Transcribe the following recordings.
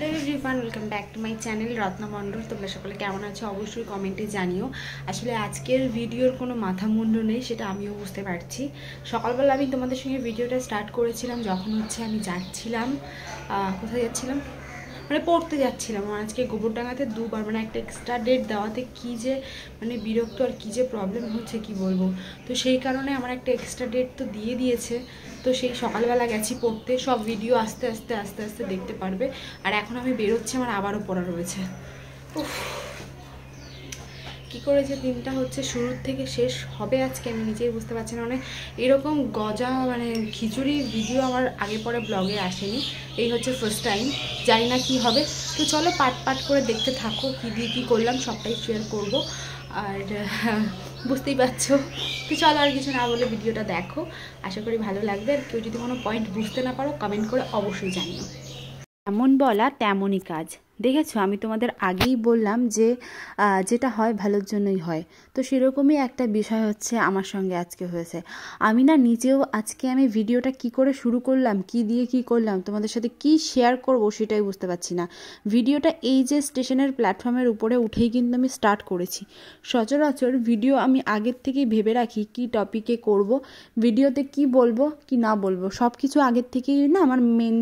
Hello everyone, welcome back to my channel Ratna Mondal. তোমরা সকলে কেমন আছো অবশ্যই কমেন্টে জানিও। আসলে আজকের ভিডিওর কোনো মাথা মুন্ডু নেই, সেটা আমিও বুঝতে পারছি। সকালবেলা আমি তোমাদের সঙ্গে ভিডিওটা স্টার্ট করেছিলাম যখন আমি যাচ্ছিলাম, কোথায় যাচ্ছিলাম পড়তে যাচ্ছিলাম। আজকে গোবরডাঙ্গাতে দুবার একটা এক্সট্রা ডেট দেওয়াতে কী যে বিরক্ত আর কী যে প্রবলেম হচ্ছে কি বলবো। তো সেই কারণে আমার একটা এক্সট্রা ডেট তো দিয়ে দিয়েছে। তো সেই সকালবেলা গেছি পড়তে, সব ভিডিও আস্তে আস্তে দেখতে পারবে। আর এখন আমি বেরোচ্ছি, আমার আবারও পড়া রয়েছে। কী করে যে দিনটা শুরুর থেকে শেষ হবে আজকে আমি নিজেই বুঝতে পারছি না। এরকম গজা খিচুড়ি ভিডিও আমার আগে পরে ব্লগে আসেনি, এই ফার্স্ট টাইম। জানি না কী হবে। তো চলো পাট করে দেখতে থাকো, কী দিয়ে কী করলাম সবটাই শেয়ার করবো। আর বুঝতেই পারছো। তো চলো আর কিছু না বলে ভিডিওটা দেখো, আশা করি ভালো লাগবে। আর কেউ যদি কোনো পয়েন্ট বুঝতে না পারো কমেন্ট করে অবশ্যই জানিও। এমন বলা তেমনই কাজ। দেখেছো, আমি তোমাদের আগেই বললাম যে যেটা হয় ভালোর জন্যই হয়। তো সেরকমই একটা বিষয় আমার সঙ্গে আজকে হয়েছে। আমি নিজেও আজকে আমি ভিডিওটা কি করে শুরু করলাম, কি দিয়ে কি করলাম, তোমাদের সাথে কি শেয়ার করব সেটাই বুঝতে পারছি না। ভিডিওটা এই যে স্টেশনের প্ল্যাটফর্মের উপরে উঠেই কিন্তু আমি স্টার্ট করেছি। সচরাচর ভিডিও আমি আগের থেকেই ভেবে রাখি কি টপিকে করব, ভিডিওতে কি বলবো কি না বলবো, সব কিছু আগের থেকেই আমার মেন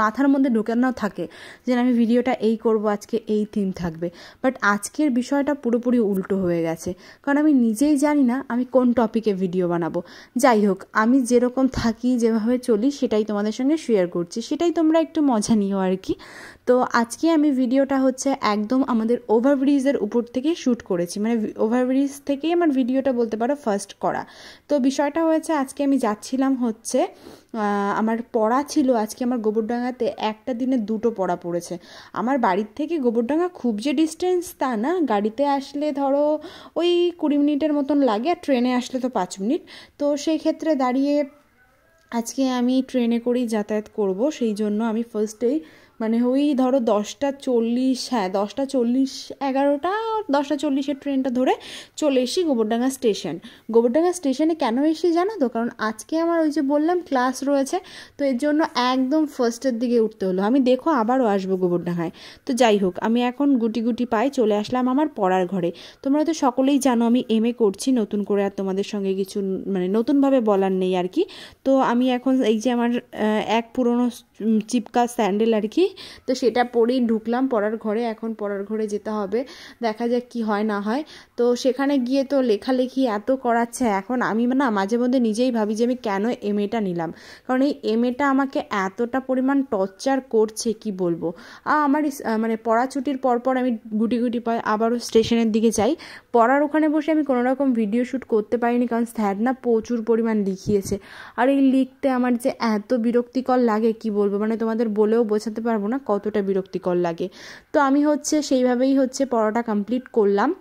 মাথার মধ্যে ঢোকানো থাকে যে আমি ভিডিওটা এই করব, আজকে এই থিম থাকবে। বাট আজকের বিষয়টা পুরোপুরি উল্টো হয়ে গেছে, কারণ আমি নিজেই জানি না আমি কোন টপিকে ভিডিও বানাবো। যাই হোক, আমি যেরকম থাকি যেভাবে চলি সেটাই তোমাদের সঙ্গে শেয়ার করছি, সেটাই তোমরা একটু মজা নিও আর কি। তো আজকে আমি ভিডিওটা একদম আমাদের ওভারব্রিজের উপর থেকে শ্যুট করেছি, ওভারব্রিজ থেকেই আমার ভিডিওটা বলতে পারো ফার্স্ট করা। তো বিষয়টা আজকে আমি যাচ্ছিলাম আমার পড়া ছিল আজকে। আমার গোবরডাঙ্গাতে একটা দিনে দুটো পড়া পড়েছে। আমার বাড়ির থেকে গোবরডাঙ্গা খুব যে ডিস্টেন্স তা না, গাড়িতে আসলে ধরো ওই 20 মিনিটের মতন লাগে, আর ট্রেনে আসলে তো 5 মিনিট। তো সেই ক্ষেত্রে দাঁড়িয়ে আজকে আমি ট্রেনে করেই যাতায়াত করব, সেই জন্য আমি ফার্স্টেই ওই ধরো 10:40, 10:40, 11টা 10:40 ট্রেনটা ধরে চলে এসি গোবরডাঙ্গা স্টেশন। গোবরডাঙ্গা স্টেশনে কেন এসি জানো তো? কারণ আজকে আমার ওই যে বললাম ক্লাস রয়েছে, তো এর জন্য একদম ফার্স্টের দিকে উঠতে হলো। আমি দেখো আবারও আসবো গোবরডাঙ্গায়। তো যাই হোক, আমি এখন গুটি পায়ে চলে আসলাম আমার পড়ার ঘরে। তোমরা তো সকলেই জানো আমি MA করছি, নতুন করে আর তোমাদের সঙ্গে কিছু নতুনভাবে বলার নেই আর কি। তো আমি এখন এই যে আমার এক পুরনো চিপকা স্যান্ডেল আর কি, তো সেটা পরেই ঢুকলাম পড়ার ঘরে। এখন পড়ার ঘরে যেতে হবে, দেখা যাক কি হয় না হয়। তো সেখানে গিয়ে তো লেখালেখি এত করাচ্ছে, এখন আমি মাঝে মধ্যে নিজেই ভাবি যে আমি কেন MAটা নিলাম। কারণ এই MAটা আমাকে এতটা পরিমাণ টর্চার করছে কি বলবো। আমার পড়া ছুটির পরপর আমি গুটি পাই আবারও স্টেশনের দিকে যাই। পড়ার ওখানে বসে আমি কোনোরকম ভিডিও শ্যুট করতে পারিনি, কারণ স্যার প্রচুর পরিমাণ লিখিয়েছে। আর এই লিখতে আমার যে এত বিরক্তিকর লাগে কি বলবো, তোমাদের বলেও বোঝাতে পারবো না কতটা বিরক্তিকর লাগে। তো আমি সেইভাবেই পড়াটা কমপ্লিট করলাম।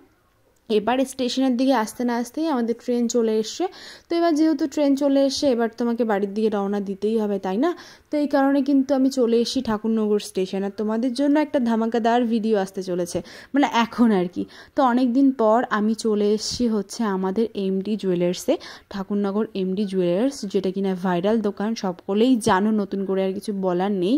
এবার স্টেশনের দিকে আসতে না আসতেই আমাদের ট্রেন চলে এসছে। তো এবার যেহেতু ট্রেন চলে এসছে, এবার তোমাকে বাড়ির দিকে রওনা দিতেই হবে, তাই না? তো এই কারণে কিন্তু আমি চলে এসেছি ঠাকুরনগর স্টেশন। আর তোমাদের জন্য একটা ধামাকাদার ভিডিও আসতে চলেছে, এখন আর কি। তো অনেক দিন পর আমি চলে এসেছি আমাদের MD জুয়েলার্সে, ঠাকুরনগর MD জুয়েলার্স, যেটা কিনা ভাইরাল দোকান, সকলেই জানো, নতুন করে আর কিছু বলার নেই।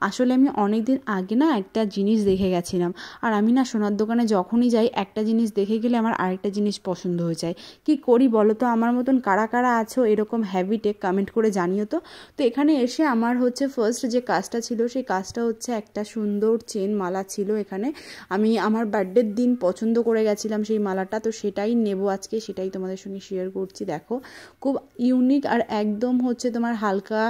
আসলে আমি অনেক দিন আগে একটা জিনিস দেখে গেছিলাম, আর আমি সোনার দোকানে যখনই যাই একটা জিনিস দেখে গেলে আমার আরেকটা জিনিস পছন্দ হয়ে যায়। কি করি বলো তো? আমার মতন কারা কারা আছো এরকম হ্যাবিটে কমেন্ট করে জানিও তো। তো এখানে এসে আমার ফার্স্ট যে কাজটা ছিল, সেই কাজটা একটা সুন্দর চেন মালা ছিল এখানে। আমি আমার বার্থডের দিন পছন্দ করে গেছিলাম সেই মালাটা, তো সেটাই নেব আজকে, সেটাই তোমাদের সঙ্গে শেয়ার করছি। দেখো খুব ইউনিক, আর একদম তোমার হালকা,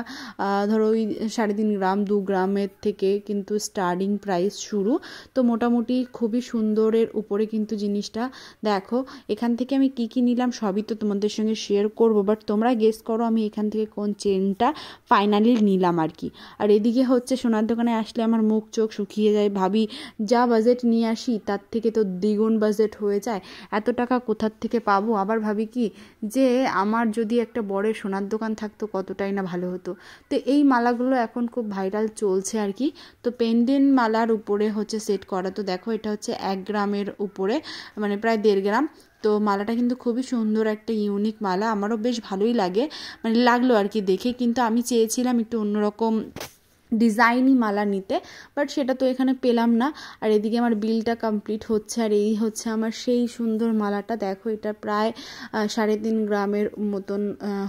ধরো ওই 3.5 গ্রাম 2 গ্রামের থেকে কিন্তু স্টার্টিং প্রাইস শুরু। তো মোটামুটি খুবই সুন্দরের উপরে কিন্তু জিনিসটা। দেখো এখান থেকে আমি কি নিলাম সবই তো তোমাদের সঙ্গে শেয়ার করব, বাট তোমরা গেস করো আমি এখান থেকে কোন চেনটা ফাইনালি নিলাম আর কি। আর এদিকে সোনার দোকানে আসলে আমার মুখ চোখ শুকিয়ে যায়, ভাবি যা বাজেট নিয়ে আসি তার থেকে তো দ্বিগুণ বাজেট হয়ে যায়, এত টাকা কোথার থেকে পাবো। আবার ভাবি কি যে আমার যদি একটা বড় সোনার দোকান থাকতো কতটাই না ভালো হতো। তো এই মালাগুলো এখন খুব ভাইরাল চলছে আর কি। তো পেন্ডেন্ট মালার উপরে সেট করা। তো দেখো এটা 1 গ্রামের উপরে, প্রায় 1.5 গ্রাম। তো মালাটা কিন্তু খুবই সুন্দর একটা ইউনিক মালা, আমারও বেশ ভালোই লাগলো আর কি দেখে। কিন্তু আমি চেয়েছিলাম একটু অন্যরকম ডিজাইনই মালা নিতে, বাট সেটা তো এখানে পেলাম না। আর এদিকে আমার বিলটা কমপ্লিট হচ্ছে, আর এই হচ্ছে আমার সেই সুন্দর মালাটা। দেখো এটা প্রায় 3.5 গ্রামের মতন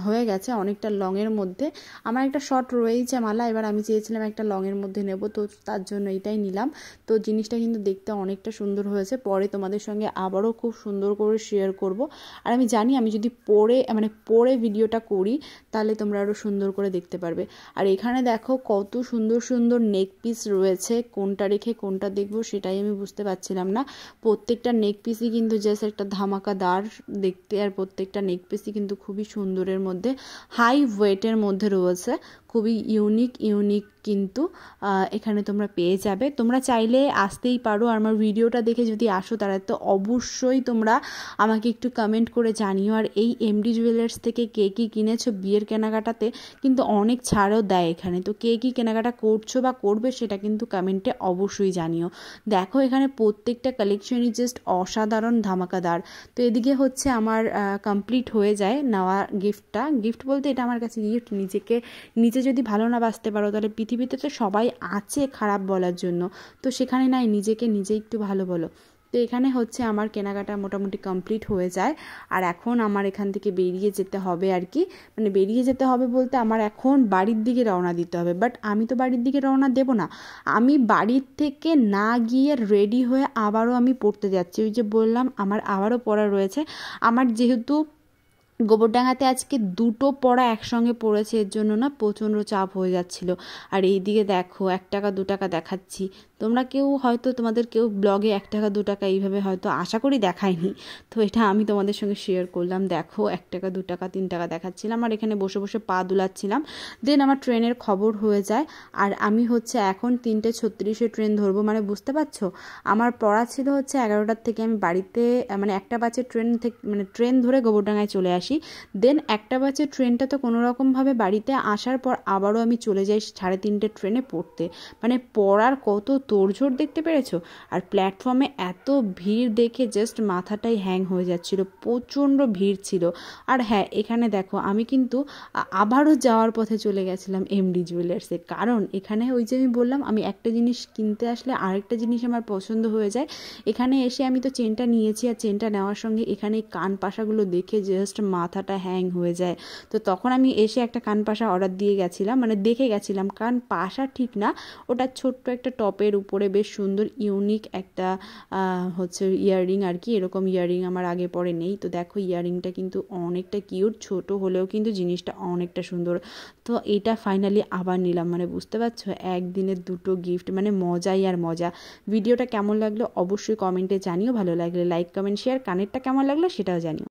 হয়ে গেছে, অনেকটা লংয়ের মধ্যে। আমার একটা শর্ট রয়েছে মালা, এবার আমি চেয়েছিলাম একটা লংয়ের মধ্যে নেব, তো তার জন্য এটাই নিলাম। তো জিনিসটা কিন্তু দেখতে অনেকটা সুন্দর হয়েছে, পরে তোমাদের সঙ্গে আবারও খুব সুন্দর করে শেয়ার করব। আর আমি জানি আমি যদি পরে ভিডিওটা করি তাহলে তোমরা আরও সুন্দর করে দেখতে পারবে। আর এখানে দেখো কত সুন্দর সুন্দর নেক পিস রয়েছে, কোনটা রেখে কোনটা দেখবো সেটাই আমি বুঝতে পারছিলাম না। প্রত্যেকটা নেক পিসই কিন্তু জাস্ট একটা ধামাকাদার দেখতে, আর প্রত্যেকটা নেক পিসই কিন্তু খুবই সুন্দরের মধ্যে, হাই ওয়েটের মধ্যে রয়েছে, খুবই ইউনিক কিন্তু এখানে তোমরা পেয়ে যাবে। তোমরা চাইলে আসতেই পারো, আর আমার ভিডিওটা দেখে যদি আসো তাহলে তো অবশ্যই তোমরা আমাকে একটু কমেন্ট করে জানিও। আর এই এমডি জুয়েলার্স থেকে কে কী কিনেছো বিয়ের কেনাকাটাতে কিন্তু অনেক ছাড়ও দেয় এখানে, তো কে কী কেনাকাটা করছো বা করবে সেটা কিন্তু কমেন্টে অবশ্যই জানিও। দেখো এখানে প্রত্যেকটা কালেকশনই জাস্ট অসাধারণ ধামাকাদার। তো এদিকে হচ্ছে আমার কমপ্লিট হয়ে যায় নেওয়া গিফট বলতে এটা আমার কাছে গিফট। নিজে যদি ভালো না বাসতে পারো তাহলে পৃথিবীতে তো সবাই আছে খারাপ বলার জন্য, তো সেখানে নাই নিজেকে নিজে একটু ভালো বলো। তো এখানে হচ্ছে আমার কেনাকাটা মোটামুটি কমপ্লিট হয়ে যায়, আর এখন আমার এখান থেকে বেরিয়ে যেতে হবে আর কি। মানে বেরিয়ে যেতে হবে বলতে আমার এখন বাড়ির দিকে রওনা দিতে হবে, বাট আমি তো বাড়ির দিকে রওনা দেব না, আমি বাড়ির থেকে না গিয়ে রেডি হয়ে আবারও আমি পড়তে যাচ্ছি। ওই যে বললাম আমার আবারও পড়া রয়েছে। আমার যেহেতু গোবরডাঙ্গাতে আজকে 2টো পড়া একসঙ্গে পড়েছে, এর জন্য না প্রচণ্ড চাপ হয়ে যাচ্ছিল। আর এই দিকে দেখো 1 টাকা 2 টাকা দেখাচ্ছি, তোমরা কেউ হয়তো তোমাদের কেউ ব্লগে 1 টাকা 2 টাকা এইভাবে হয়তো আশা করি দেখায়নি, তো এটা আমি তোমাদের সঙ্গে শেয়ার করলাম। দেখো 1 টাকা 2 টাকা 3 টাকা দেখাচ্ছিলাম, আর এখানে বসে বসে পা দুলাচ্ছিলাম। দেন আমার ট্রেনের খবর হয়ে যায়, আর আমি হচ্ছে এখন 3:36 ট্রেন ধরবো। মানে বুঝতে পারছো আমার পড়া ছিল হচ্ছে 11টার থেকে, আমি বাড়িতে 1টা বাজে ট্রেন ধরে গোবরডাঙ্গায় চলে আসি। দেন 1টা বাজে ট্রেনটা তো কোনোরকমভাবে বাড়িতে আসার পর আবারও আমি চলে যাই 3:30 ট্রেনে পড়তে। মানে পড়ার কত তোড়জোড় দেখতে পেরেছো। আর প্ল্যাটফর্মে এত ভিড় দেখে জাস্ট মাথাটাই হ্যাং হয়ে যাচ্ছিল, প্রচণ্ড ভিড় ছিল। আর হ্যাঁ এখানে দেখো আমি কিন্তু আবারও যাওয়ার পথে চলে গেছিলাম এমডি জুয়েলার্সে, কারণ এখানে ওই যে আমি বললাম আমি একটা জিনিস কিনতে আসলে আরেকটা জিনিস আমার পছন্দ হয়ে যায়। এখানে এসে আমি তো চেনটা নিয়েছি, আর চেনটা নেওয়ার সঙ্গে এখানে কান পাশাগুলো দেখে জাস্ট মাথাটা হ্যাং হয়ে যায়। তো তখন আমি এসে একটা কান পাশা অর্ডার দিয়ে গেছিলাম, মানে দেখে গেছিলাম, কান পাশা ঠিক না, ওটা ছোট্ট একটা টপের উপরে বেশ সুন্দর ইউনিক একটা হচ্ছে ইয়াররিং আর কি। এরকম ইয়াররিং আমার আগে পরে নেই। তো দেখো ইয়াররিংটা কিন্তু অনেকটা কিউট, ছোট হলেও কিন্তু জিনিসটা অনেকটা সুন্দর। তো এটা ফাইনালি আবার নিলাম, মানে বুঝতে পারছো একদিনের 2টো গিফট, মানে মজাই আর মজা। ভিডিওটা কেমন লাগলো অবশ্যই কমেন্টে জানিও, ভালো লাগলে লাইক কমেন্ট শেয়ার, কানেরটা কেমন লাগলো সেটাও জানিও।